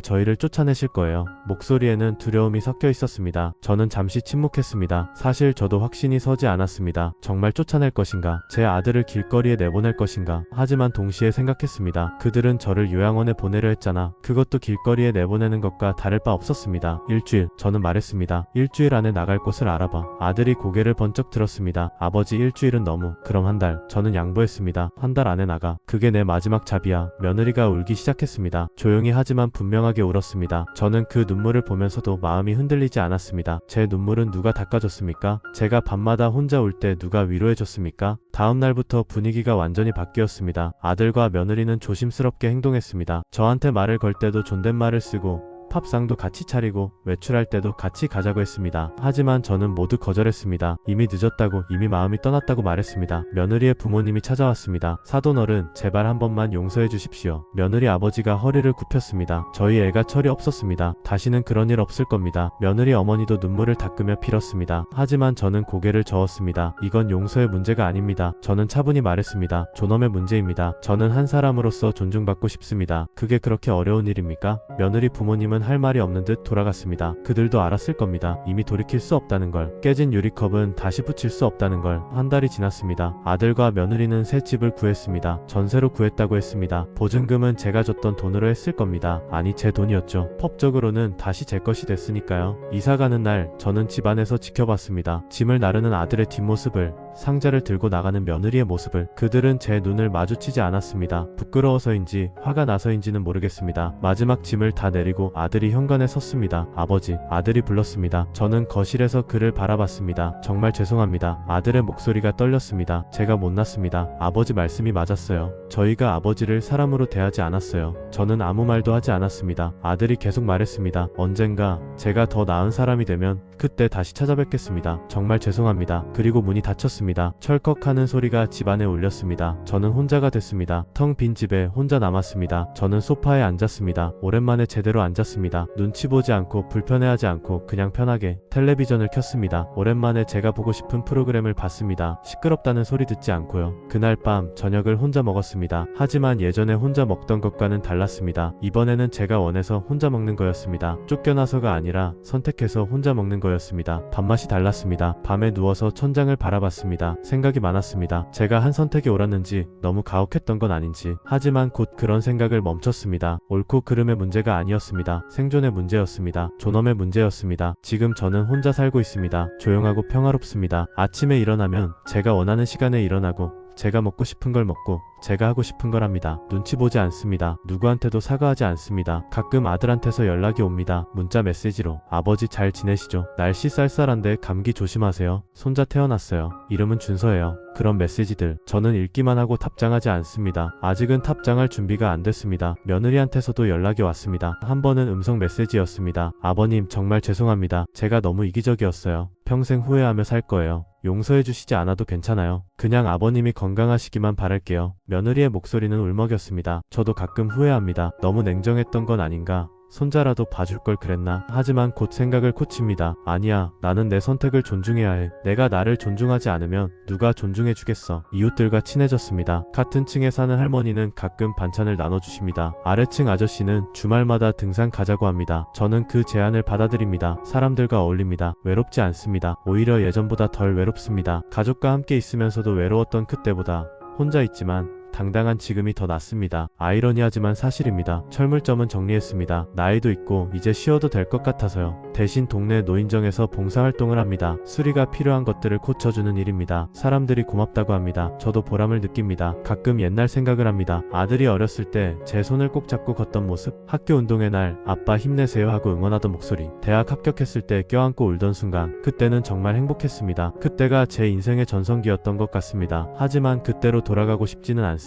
Speaker 1: 저희를 쫓아내실 거예요? 목소리에는 두려움이 섞여 있었습니다. 저는 잠시 침묵했습니다. 사실 저도 확신이 서지 않았습니다. 정말 쫓아낼 것인가? 제 아들을 길거리에 내보낼 것인가? 하지만 동시에 생각했습니다. 그들은 저를 요양원에 보내려 했잖아. 그것도 길거리에 내보내는 것과 다를 바 없었습니다. 일주일. 저는 말했습니다. 일주일 안에 나갈 곳을 알아봐. 아들이 고개를 번쩍 들었습니다. 아버지, 일주일은 너무. 그럼 한 달. 저는 양보했습니다. 한 달 안에 나가. 그게 내 마지막 잡이야. 며느리가 울기 시작했습니다. 조용히 하지만 분명하게 울었습니다. 저는 그 눈물을 보면서도 마음이 흔들리지 않았습니다. 제 눈물은 누가 닦아줬습니까? 제가 밤마다 혼자 울 때 누가 위로해줬습니까? 다음 날부터 분위기가 완전히 바뀌었습니다. 아들과 며느리는 조심스럽게 행동했습니다. 저한테 말을 걸 때도 존댓말을 쓰고 팝상도 같이 차리고 외출할 때도 같이 가자고 했습니다. 하지만 저는 모두 거절했습니다. 이미 늦었다고, 이미 마음이 떠났다고 말했습니다. 며느리의 부모님이 찾아왔습니다. 사돈어른, 제발 한 번만 용서해 주십시오. 며느리 아버지가 허리를 굽혔습니다. 저희 애가 철이 없었습니다. 다시는 그런 일 없을 겁니다. 며느리 어머니도 눈물을 닦으며 빌었습니다. 하지만 저는 고개를 저었습니다. 이건 용서의 문제가 아닙니다. 저는 차분히 말했습니다. 존엄의 문제입니다. 저는 한 사람으로서 존중받고 싶습니다. 그게 그렇게 어려운 일입니까? 며느리 부모님은 할 말이 없는 듯 돌아갔습니다. 그들도 알았을 겁니다. 이미 돌이킬 수 없다는 걸. 깨진 유리컵은 다시 붙일 수 없다는 걸. 한 달이 지났습니다. 아들과 며느리는 새 집을 구했습니다. 전세로 구했다고 했습니다. 보증금은 제가 줬던 돈으로 했을 겁니다. 아니, 제 돈이었죠. 법적으로는 다시 제 것이 됐으니까요. 이사 가는 날 저는 집 안에서 지켜봤습니다. 짐을 나르는 아들의 뒷모습을, 상자를 들고 나가는 며느리의 모습을. 그들은 제 눈을 마주치지 않았습니다. 부끄러워서인지 화가 나서인지는 모르겠습니다. 마지막 짐을 다 내리고 아들이 현관에 섰습니다. 아버지. 아들이 불렀습니다. 저는 거실에서 그를 바라봤습니다. 정말 죄송합니다. 아들의 목소리가 떨렸습니다. 제가 못났습니다. 아버지 말씀이 맞았어요. 저희가 아버지를 사람으로 대하지 않았어요. 저는 아무 말도 하지 않았습니다. 아들이 계속 말했습니다. 언젠가 제가 더 나은 사람이 되면 그때 다시 찾아뵙겠습니다. 정말 죄송합니다. 그리고 문이 닫혔습니다. 철컥하는 소리가 집안에 울렸습니다. 저는 혼자가 됐습니다. 텅 빈 집에 혼자 남았습니다. 저는 소파에 앉았습니다. 오랜만에 제대로 앉았습니다. 눈치 보지 않고 불편해하지 않고 그냥 편하게 텔레비전을 켰습니다. 오랜만에 제가 보고 싶은 프로그램을 봤습니다. 시끄럽다는 소리 듣지 않고요. 그날 밤 저녁을 혼자 먹었습니다. 하지만 예전에 혼자 먹던 것과는 달랐습니다. 이번에는 제가 원해서 혼자 먹는 거였습니다. 쫓겨나서가 아니라 선택해서 혼자 먹는 거였습니다. 밥맛이 달랐습니다. 밤에 누워서 천장을 바라봤습니다. 많았습니다. 생각이 많았습니다. 제가 한 선택이 옳았는지, 너무 가혹했던 건 아닌지. 하지만 곧 그런 생각을 멈췄습니다. 옳고 그름의 문제가 아니었습니다. 생존의 문제였습니다. 존엄의 문제였습니다. 지금 저는 혼자 살고 있습니다. 조용하고 평화롭습니다. 아침에 일어나면 제가 원하는 시간에 일어나고, 제가 먹고 싶은 걸 먹고 제가 하고 싶은 걸 합니다. 눈치 보지 않습니다. 누구한테도 사과하지 않습니다. 가끔 아들한테서 연락이 옵니다. 문자 메시지로 아버지 잘 지내시죠? 날씨 쌀쌀한데 감기 조심하세요. 손자 태어났어요. 이름은 준서예요. 그런 메시지들 저는 읽기만 하고 답장하지 않습니다. 아직은 답장할 준비가 안 됐습니다. 며느리한테서도 연락이 왔습니다. 한 번은 음성 메시지였습니다. 아버님 정말 죄송합니다. 제가 너무 이기적이었어요. 평생 후회하며 살 거예요. 용서해 주시지 않아도 괜찮아요. 그냥 아버님이 건강하시기만 바랄게요. 며느리의 목소리는 울먹였습니다. 저도 가끔 후회합니다. 너무 냉정했던 건 아닌가? 손자라도 봐줄 걸 그랬나? 하지만 곧 생각을 고칩니다. 아니야, 나는 내 선택을 존중해야 해. 내가 나를 존중하지 않으면 누가 존중해 주겠어. 이웃들과 친해졌습니다. 같은 층에 사는 할머니는 가끔 반찬을 나눠주십니다. 아래층 아저씨는 주말마다 등산 가자고 합니다. 저는 그 제안을 받아들입니다. 사람들과 어울립니다. 외롭지 않습니다. 오히려 예전보다 덜 외롭습니다. 가족과 함께 있으면서도 외로웠던 그때보다 혼자 있지만 당당한 지금이 더 낫습니다. 아이러니하지만 사실입니다. 철물점은 정리했습니다. 나이도 있고 이제 쉬어도 될 것 같아서요. 대신 동네 노인정에서 봉사활동을 합니다. 수리가 필요한 것들을 고쳐주는 일입니다. 사람들이 고맙다고 합니다. 저도 보람을 느낍니다. 가끔 옛날 생각을 합니다. 아들이 어렸을 때 제 손을 꼭 잡고 걷던 모습, 학교 운동의 날 아빠 힘내세요 하고 응원하던 목소리, 대학 합격했을 때 껴안고 울던 순간, 그때는 정말 행복했습니다. 그때가 제 인생의 전성기였던 것 같습니다. 하지만 그때로 돌아가고 싶지는 않습니다.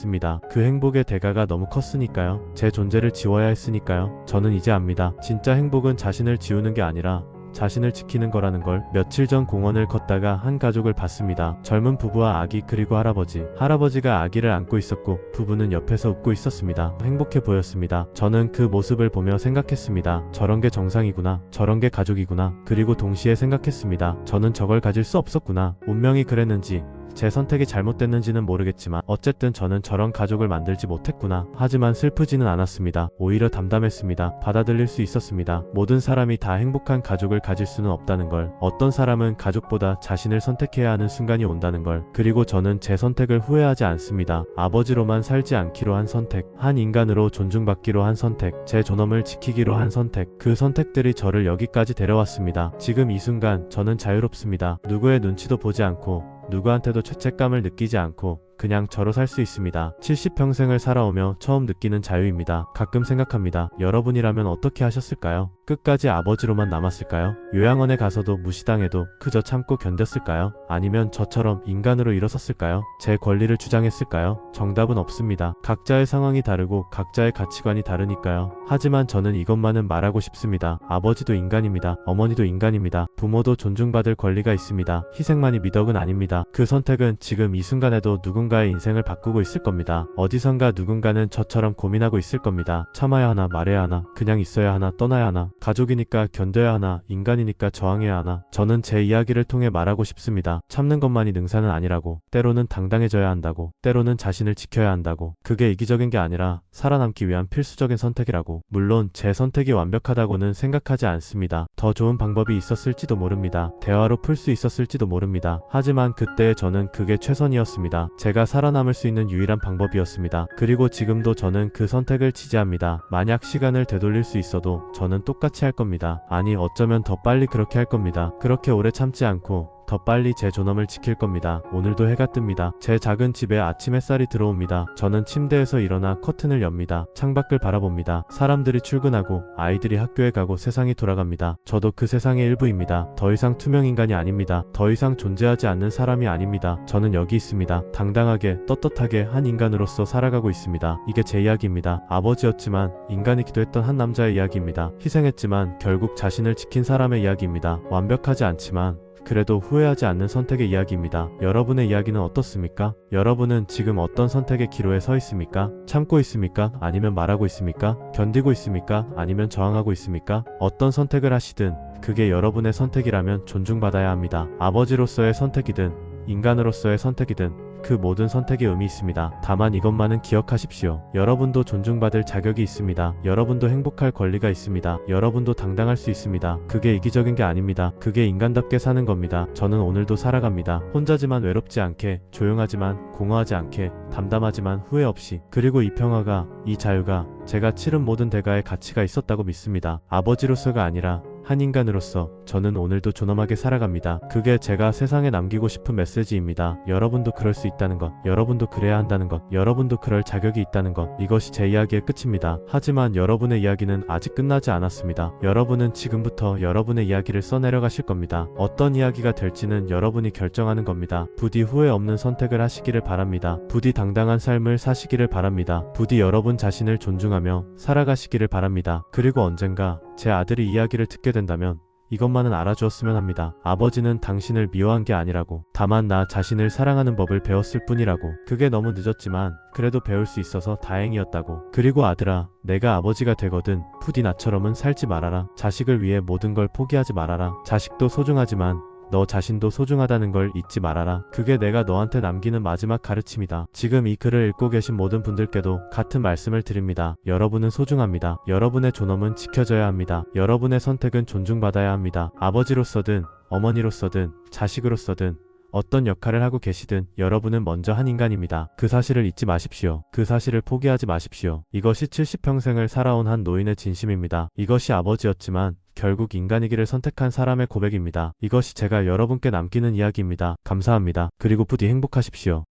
Speaker 1: 그 행복의 대가가 너무 컸으니까요. 제 존재를 지워야 했으니까요. 저는 이제 압니다. 진짜 행복은 자신을 지우는 게 아니라 자신을 지키는 거라는 걸. 며칠 전 공원을 걷다가 한 가족을 봤습니다. 젊은 부부와 아기 그리고 할아버지. 할아버지가 아기를 안고 있었고 부부는 옆에서 웃고 있었습니다. 행복해 보였습니다. 저는 그 모습을 보며 생각했습니다. 저런 게 정상이구나. 저런 게 가족이구나. 그리고 동시에 생각했습니다. 저는 저걸 가질 수 없었구나. 운명이 그랬는지 제 선택이 잘못됐는지는 모르겠지만 어쨌든 저는 저런 가족을 만들지 못했구나. 하지만 슬프지는 않았습니다. 오히려 담담했습니다. 받아들일 수 있었습니다. 모든 사람이 다 행복한 가족을 가질 수는 없다는 걸, 어떤 사람은 가족보다 자신을 선택해야 하는 순간이 온다는 걸. 그리고 저는 제 선택을 후회하지 않습니다. 아버지로만 살지 않기로 한 선택, 한 인간으로 존중받기로 한 선택, 제 존엄을 지키기로 한 선택, 그 선택들이 저를 여기까지 데려왔습니다. 지금 이 순간 저는 자유롭습니다. 누구의 눈치도 보지 않고 누구한테도 죄책감을 느끼지 않고 그냥 저로 살 수 있습니다. 70평생을 살아오며 처음 느끼는 자유입니다. 가끔 생각합니다. 여러분이라면 어떻게 하셨을까요? 끝까지 아버지로만 남았을까요? 요양원에 가서도 무시당해도 그저 참고 견뎠을까요? 아니면 저처럼 인간으로 일어섰을까요? 제 권리를 주장했을까요? 정답은 없습니다. 각자의 상황이 다르고 각자의 가치관이 다르니까요. 하지만 저는 이것만은 말하고 싶습니다. 아버지도 인간입니다. 어머니도 인간입니다. 부모도 존중받을 권리가 있습니다. 희생만이 미덕은 아닙니다. 그 선택은 지금 이 순간에도 누군가의 인생을 바꾸고 있을 겁니다. 어디선가 누군가는 저처럼 고민하고 있을 겁니다. 참아야 하나, 말해야 하나, 그냥 있어야 하나, 떠나야 하나, 가족이니까 견뎌야 하나, 인간이니까 저항해야 하나. 저는 제 이야기를 통해 말하고 싶습니다. 참는 것만이 능사는 아니라고, 때로는 당당해져야 한다고, 때로는 자신을 지켜야 한다고. 그게 이기적인 게 아니라 살아남기 위한 필수적인 선택이라고. 물론 제 선택이 완벽하다고는 생각하지 않습니다. 더 좋은 방법이 있었을지도 모릅니다. 대화로 풀 수 있었을지도 모릅니다. 하지만 그때의 저는 그게 최선이었습니다. 제가 살아남을 수 있는 유일한 방법이었습니다. 그리고 지금도 저는 그 선택을 지지합니다. 만약 시간을 되돌릴 수 있어도 저는 똑같이 할 겁니다. 아니, 어쩌면 더 빨리 그렇게 할 겁니다. 그렇게 오래 참지 않고 더 빨리 제 존엄을 지킬 겁니다. 오늘도 해가 뜹니다. 제 작은 집에 아침 햇살이 들어옵니다. 저는 침대에서 일어나 커튼을 엽니다. 창밖을 바라봅니다. 사람들이 출근하고 아이들이 학교에 가고 세상이 돌아갑니다. 저도 그 세상의 일부입니다. 더 이상 투명 인간이 아닙니다. 더 이상 존재하지 않는 사람이 아닙니다. 저는 여기 있습니다. 당당하게 떳떳하게 한 인간으로서 살아가고 있습니다. 이게 제 이야기입니다. 아버지였지만 인간이기도 했던 한 남자의 이야기입니다. 희생했지만 결국 자신을 지킨 사람의 이야기입니다. 완벽하지 않지만 그래도 후회하지 않는 선택의 이야기입니다. 여러분의 이야기는 어떻습니까? 여러분은 지금 어떤 선택의 기로에 서 있습니까? 참고 있습니까? 아니면 말하고 있습니까? 견디고 있습니까? 아니면 저항하고 있습니까? 어떤 선택을 하시든 그게 여러분의 선택이라면 존중받아야 합니다. 아버지로서의 선택이든 인간으로서의 선택이든 그 모든 선택에 의미 있습니다. 다만 이것만은 기억하십시오. 여러분도 존중받을 자격이 있습니다. 여러분도 행복할 권리가 있습니다. 여러분도 당당할 수 있습니다. 그게 이기적인 게 아닙니다. 그게 인간답게 사는 겁니다. 저는 오늘도 살아갑니다. 혼자지만 외롭지 않게, 조용하지만 공허하지 않게, 담담하지만 후회 없이. 그리고 이 평화가, 이 자유가 제가 치른 모든 대가에 가치가 있었다고 믿습니다. 아버지로서가 아니라 한 인간으로서 저는 오늘도 존엄하게 살아갑니다. 그게 제가 세상에 남기고 싶은 메시지입니다. 여러분도 그럴 수 있다는 것, 여러분도 그래야 한다는 것, 여러분도 그럴 자격이 있다는 것, 이것이 제 이야기의 끝입니다. 하지만 여러분의 이야기는 아직 끝나지 않았습니다. 여러분은 지금부터 여러분의 이야기를 써내려 가실 겁니다. 어떤 이야기가 될지는 여러분이 결정하는 겁니다. 부디 후회 없는 선택을 하시기를 바랍니다. 부디 당당한 삶을 사시기를 바랍니다. 부디 여러분 자신을 존중하며 살아가시기를 바랍니다. 그리고 언젠가 제 아들이 이야기를 듣게 된다면 이것만은 알아주었으면 합니다. 아버지는 당신을 미워한 게 아니라고. 다만 나 자신을 사랑하는 법을 배웠을 뿐이라고. 그게 너무 늦었지만 그래도 배울 수 있어서 다행이었다고. 그리고 아들아, 내가 아버지가 되거든 부디 나처럼은 살지 말아라. 자식을 위해 모든 걸 포기하지 말아라. 자식도 소중하지만 너 자신도 소중하다는 걸 잊지 말아라. 그게 내가 너한테 남기는 마지막 가르침이다. 지금 이 글을 읽고 계신 모든 분들께도 같은 말씀을 드립니다. 여러분은 소중합니다. 여러분의 존엄은 지켜져야 합니다. 여러분의 선택은 존중받아야 합니다. 아버지로서든 어머니로서든 자식으로서든 어떤 역할을 하고 계시든 여러분은 먼저 한 인간입니다. 그 사실을 잊지 마십시오. 그 사실을 포기하지 마십시오. 이것이 70평생을 살아온 한 노인의 진심입니다. 이것이 아버지였지만 결국 인간이기를 선택한 사람의 고백입니다. 이것이 제가 여러분께 남기는 이야기입니다. 감사합니다. 그리고 부디 행복하십시오.